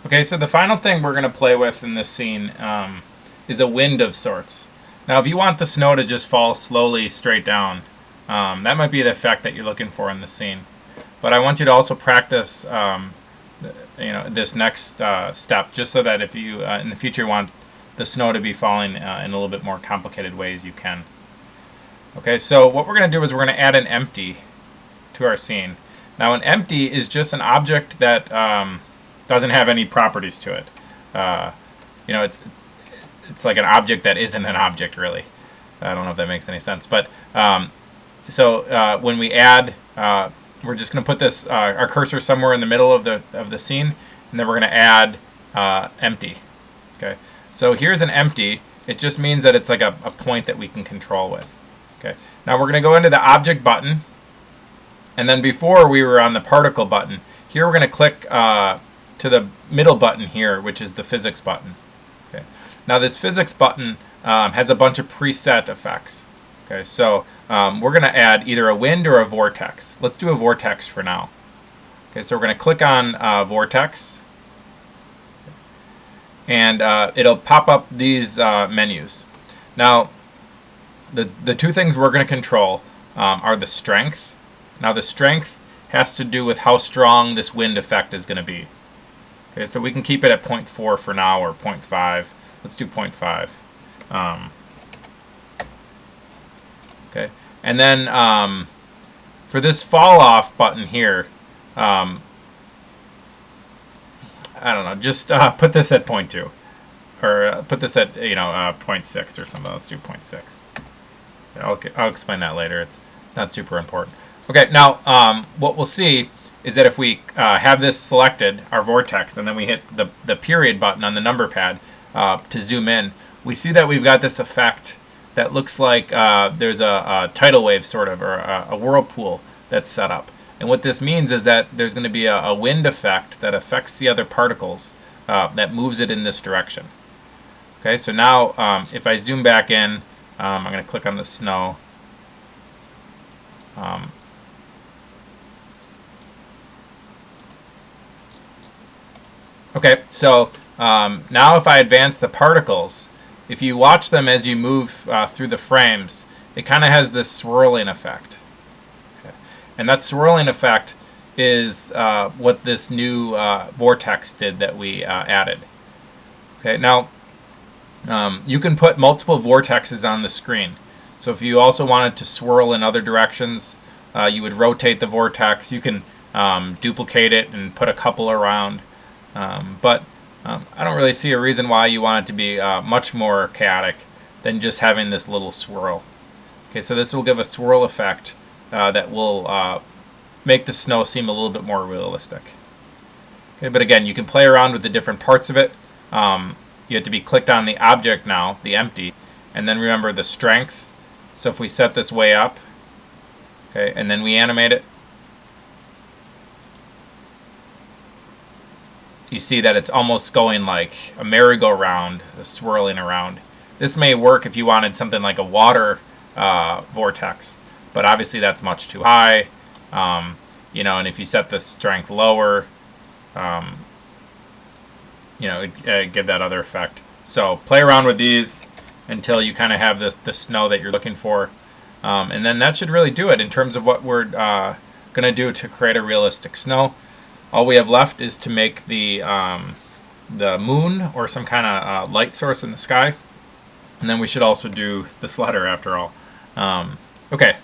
Okay, so the final thing we're going to play with in this scene is a wind of sorts. Now, if you want the snow to just fall slowly straight down, that might be the effect that you're looking for in the scene. But I want you to also practice, this next step, just so that if you in the future want the snow to be falling in a little bit more complicated ways, you can. Okay, so what we're going to do is we're going to add an empty to our scene. Now, an empty is just an object that doesn't have any properties to it. It's like an object that isn't an object, really. I don't know if that makes any sense, but when we add, we're just going to put this our cursor somewhere in the middle of the scene, and then we're going to add empty. Okay, so here's an empty. It just means that it's like a point that we can control with. Okay, now we're going to go into the object button, and then before we were on the particle button. Here we're going to click to the middle button here, which is the physics button. Okay, now this physics button has a bunch of preset effects. Okay, so we're going to add either a wind or a vortex. Let's do a vortex for now. Okay, so we're going to click on vortex, and it'll pop up these menus. Now, the two things we're going to control are the strength. Now, the strength has to do with how strong this wind effect is going to be. Okay, so we can keep it at 0.4 for now, or 0.5. Let's do 0.5. Okay, and then for this fall off button here, I don't know, just put this at 0.2, or put this at 0.6 or something. Let's do 0.6. I'll explain that later. It's not super important. Okay, now what we'll see is that if we have this selected, our vortex, and then we hit the period button on the number pad to zoom in, we see that we've got this effect that looks like there's a tidal wave, sort of, or a whirlpool that's set up. And what this means is that there's going to be a wind effect that affects the other particles that moves it in this direction. Okay, so now if I zoom back in, I'm going to click on the snow. Okay, so now if I advance the particles, if you watch them as you move through the frames, it kind of has this swirling effect. Okay. And that swirling effect is what this new vortex did that we added. Okay, now you can put multiple vortexes on the screen. So if you also wanted to swirl in other directions, you would rotate the vortex. You can duplicate it and put a couple around. But I don't really see a reason why you want it to be much more chaotic than just having this little swirl. Okay, so this will give a swirl effect that will make the snow seem a little bit more realistic. Okay, but again, you can play around with the different parts of it. You have to be clicked on the object now, the empty, and then remember the strength. So if we set this way up, okay, and then we animate it, you see that it's almost going like a merry-go-round, swirling around. This may work if you wanted something like a water vortex, but obviously that's much too high. And if you set the strength lower, it'd give that other effect. So play around with these until you kind of have the snow that you're looking for. And then that should really do it in terms of what we're going to do to create a realistic snow. All we have left is to make the moon or some kind of light source in the sky. And then we should also do the sledder after all. Okay,